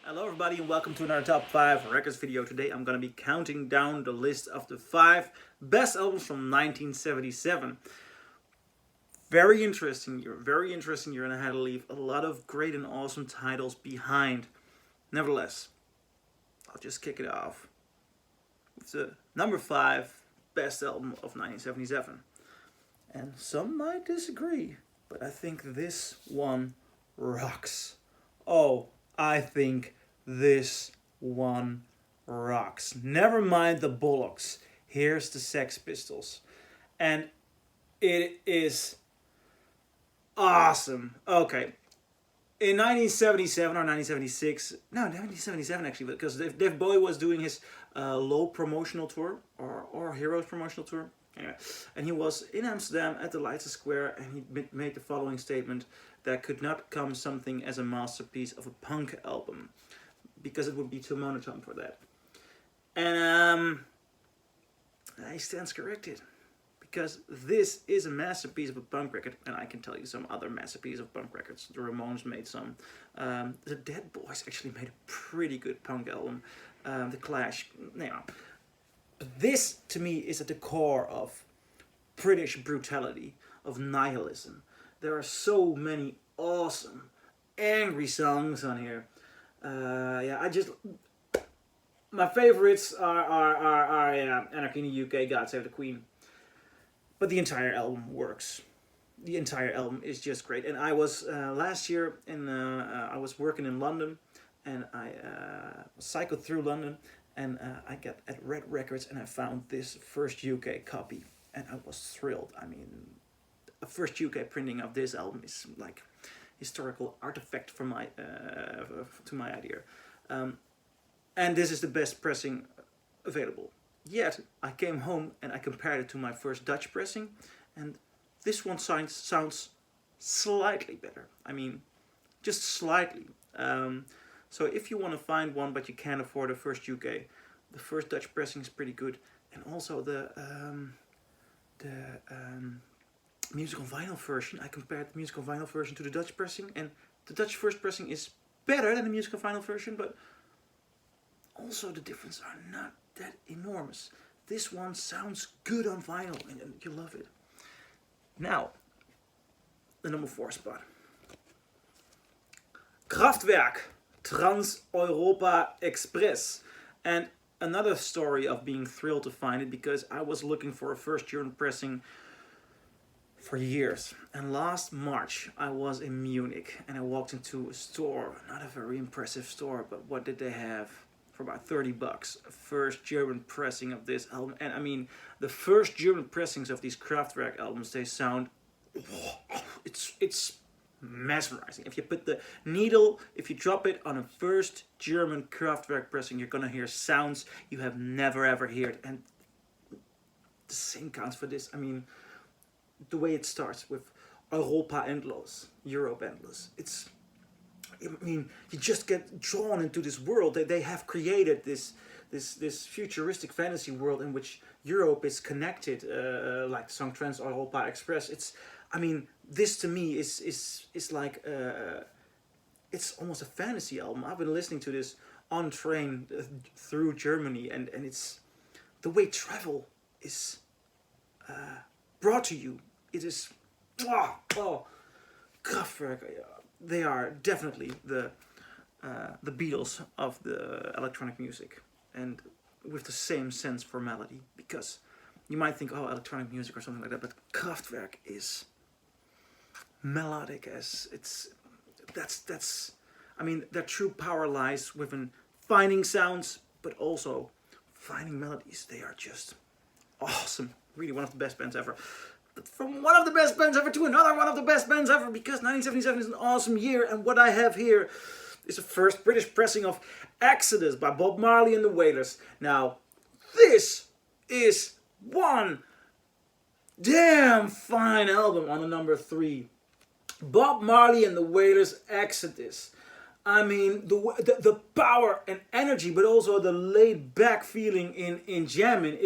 Hello everybody and welcome to another top 5 records video. Today I'm going to be counting down the list of the 5 best albums from 1977. Very interesting year, and I had to leave a lot of great and awesome titles behind. Nevertheless, I'll just kick it off with the number 5 best album of 1977. And some might disagree, but I think this one rocks. Oh, I think this one rocks. Never mind the Bollocks. Here's the Sex Pistols. And it is awesome. Okay. In 1977 or 1976, no, 1977 actually, because Dave Bowie was doing his low promotional tour, or Heroes promotional tour. Anyway, and he was in Amsterdam at the Leidse Square, and he made the following statement: "There could not come something as a masterpiece of a punk album, because it would be too monotone for that." And he stands corrected, because this is a masterpiece of a punk record, and I can tell you some other masterpieces of punk records. The Rumours made some. The Dead Boys actually made a pretty good punk album. The Clash, But this, to me, is at the core of British brutality, of nihilism. There are so many awesome, angry songs on here. My favorites are Anarchy in the UK, God Save the Queen. But the entire album works. The entire album is just great. And I was, last year, I was working in London, and I cycled through London, and I got at Red Records, and I found this first UK copy, and I was thrilled. I mean, a first UK printing of this album is like historical artifact for my to my idea, and this is the best pressing available. Yet I came home and I compared it to my first Dutch pressing, and this one sounds slightly better. I mean, just slightly. So if you want to find one but you can't afford a first UK, the first Dutch pressing is pretty good, and also the musical vinyl version. I compared the musical vinyl version to the Dutch pressing, and the Dutch first pressing is better than the musical vinyl version, but also the differences are not that enormous. This one sounds good on vinyl, and you love it. Now, the number 4 spot. Kraftwerk. Trans-Europa Express. And another story of being thrilled to find it, because I was looking for a first German pressing for years. And last March I was in Munich, and I walked into a store, not a very impressive store, but what did they have? For about $30, a first German pressing of this album. And I mean, the first German pressings of these Kraftwerk albums, they sound, it's mesmerizing. If you put the needle, if you drop it on a first German Kraftwerk pressing, you're gonna hear sounds you have never ever heard. And the same counts for this. I mean, the way it starts with Europa Endlos, Europe Endless. I mean, you just get drawn into this world. They have created this futuristic fantasy world in which Europe is connected, like the song Trans Europa Express. I mean, this to me is like it's almost a fantasy album. I've been listening to this on train through Germany, and it's the way travel is brought to you. It is Kraftwerk. They are definitely the Beatles of the electronic music, and with the same sense for melody. Because you might think, oh, electronic music or something like that, but Kraftwerk is melodic as that's. I mean, their true power lies within finding sounds, but also finding melodies. They are just awesome. Really, one of the best bands ever. From one of the best bands ever to another one of the best bands ever, because 1977 is an awesome year, and what I have here is the first British pressing of Exodus by Bob Marley and the Wailers. Now, this is one damn fine album on the number 3. Bob Marley and the Wailers, Exodus. I mean, the power and energy, but also the laid back feeling in jamming.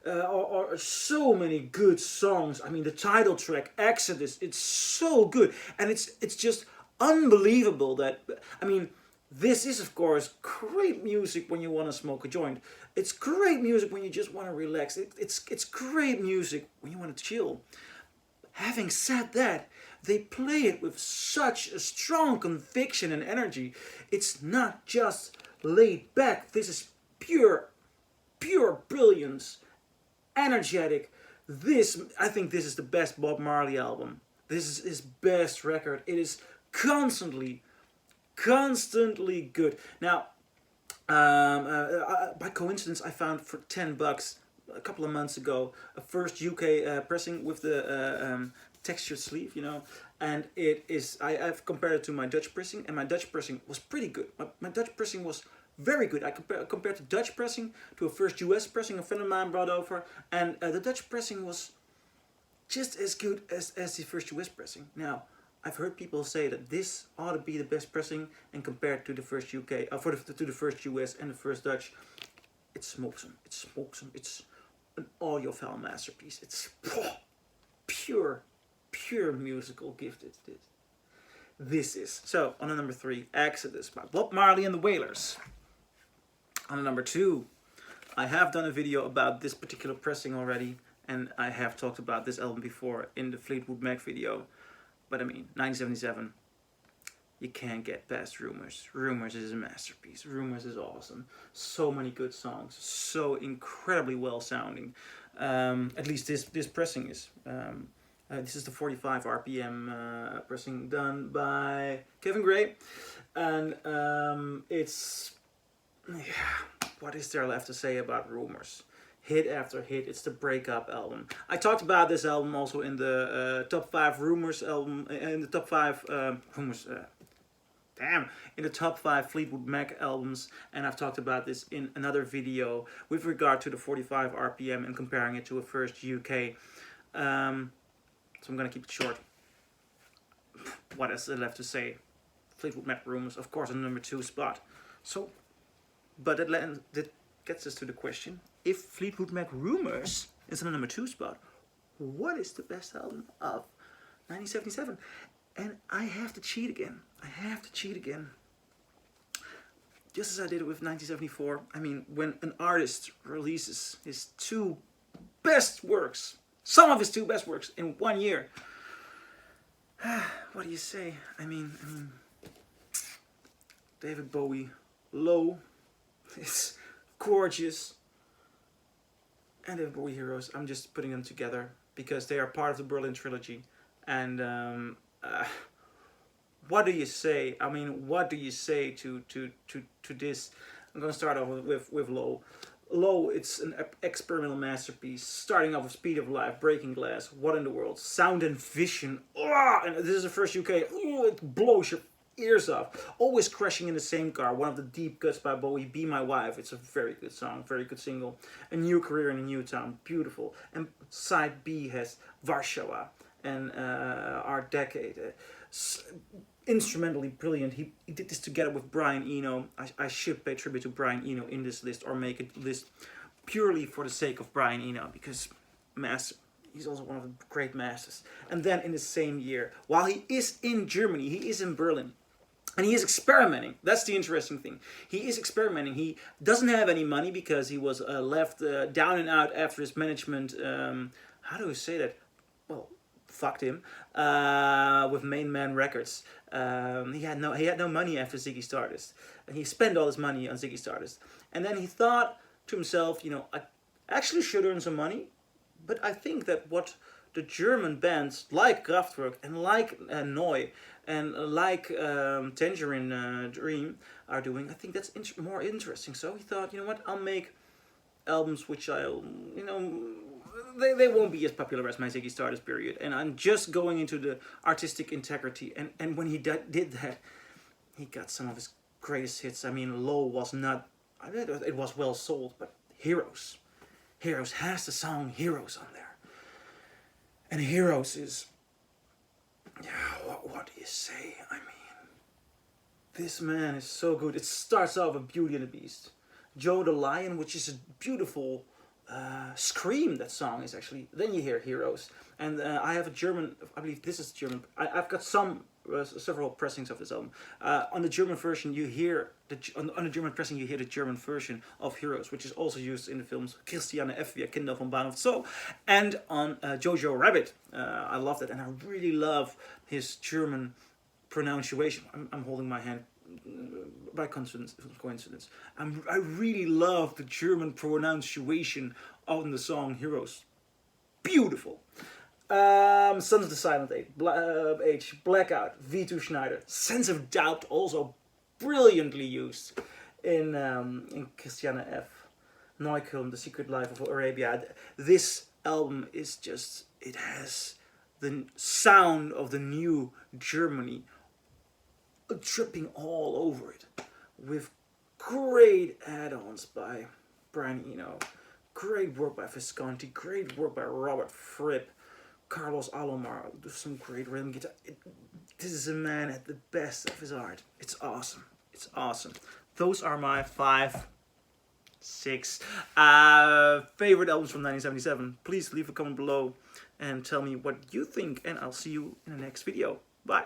Are so many good songs. I mean, the title track, Exodus, it's so good. And it's just unbelievable that, I mean, This is, of course, great music when you want to smoke a joint. It's great music when you just want to relax. It's great music when you want to chill. Having said that, they play it with such a strong conviction and energy. It's not just laid back. This is pure brilliance, energetic. I think this is the best Bob Marley album. This is his best record. It is constantly good. Now, by coincidence, I found for $10 a couple of months ago a first UK pressing with the textured sleeve, and I've compared it to my Dutch pressing, and my Dutch pressing was pretty good. My Dutch pressing was very good. I compared the Dutch pressing to a first US pressing a friend of mine brought over, and the Dutch pressing was just as good as the first US pressing. Now, I've heard people say that this ought to be the best pressing, and compared to the first UK, to the first US and the first Dutch, it smokes them. It's an audiophile masterpiece. It's pure musical gift. This is. So, on the number 3, Exodus by Bob Marley and the Wailers. On the number 2, I have done a video about this particular pressing already, and I have talked about this album before in the Fleetwood Mac video. But I mean, 1977, you can't get past Rumours. Rumours is a masterpiece. Rumours is awesome. So many good songs. So incredibly well sounding. At least this pressing is. This is the 45 RPM pressing done by Kevin Gray. And it's... Yeah, what is there left to say about Rumours? Hit after hit, it's the breakup album. I talked about this album also in the top 5 Rumours album, in the top 5 Rumours, in the top 5 Fleetwood Mac albums, and I've talked about this in another video with regard to the 45 RPM and comparing it to a first UK. So I'm gonna keep it short. What is there left to say? Fleetwood Mac Rumours, of course, on the number 2 spot. So, but that gets us to the question: if Fleetwood Mac Rumours is on the number 2 spot, what is the best album of 1977? And I have to cheat again. Just as I did with 1974. I mean, when an artist releases his 2 best works, some of his 2 best works in 1 year, what do you say? I mean, David Bowie, Low, it's gorgeous. And the Bowie Heroes, I'm just putting them together because they are part of the Berlin Trilogy. And what do you say? I mean, what do you say to this? I'm going to start off with Low. Low, it's an experimental masterpiece, starting off with Speed of Life, Breaking Glass, What in the World, Sound and Vision. Oh, and this is the first UK. Oh, it blows your ears off. Always Crashing in the Same Car, one of the deep cuts by Bowie. Be My Wife, it's a very good song, very good single. A New Career in a New Town, beautiful. And side B has Warsaw and Our Decade. Instrumentally brilliant. He did this together with Brian Eno. I should pay tribute to Brian Eno in this list, or make a list purely for the sake of Brian Eno, because he's also one of the great masters. And then in the same year, while he is in Germany, he is in Berlin, and he is experimenting. That's the interesting thing. He is experimenting. He doesn't have any money because he was left down and out after his management. How do we say that? Well, fucked him with Main Man Records. He had no money after Ziggy Stardust, and he spent all his money on Ziggy Stardust. And then he thought to himself, I actually should earn some money, but I think that what the German bands like Kraftwerk and like Neu and like Tangerine Dream are doing, I think that's more interesting. So he thought, you know what, I'll make albums which I'll, they won't be as popular as my Ziggy Stardust period, and I'm just going into the artistic integrity. And when he did that, he got some of his greatest hits. I mean, Low was not, it was well sold, but Heroes has the song Heroes on there, and Heroes is, what do you say? I mean, this man is so good. It starts off with Beauty and the Beast, Joe the Lion, which is a beautiful scream, that song is actually. Then you hear Heroes, and I have a German, I believe this is German, I've got some several pressings of this album. On the German version, you hear on the German pressing, you hear the German version of Heroes, which is also used in the films Christiane F. via Kinder vom Bahnhof Zoo, and on Jojo Rabbit. I love that, and I really love his German pronunciation. I'm holding my hand by coincidence. I really love the German pronunciation on the song Heroes. Beautiful. Sons of the Silent Age, Blackout, V2 Schneider, Sense of Doubt, also brilliantly used in Christiane F. Neukölln, The Secret Life of Arabia. This album is just, it has the sound of the new Germany dripping all over it, with great add-ons by Brian Eno, great work by Visconti, great work by Robert Fripp, Carlos Alomar, some great rhythm guitar. This is a man at the best of his art. It's awesome. It's awesome. Those are my 6 favorite albums from 1977. Please leave a comment below and tell me what you think, and I'll see you in the next video. Bye.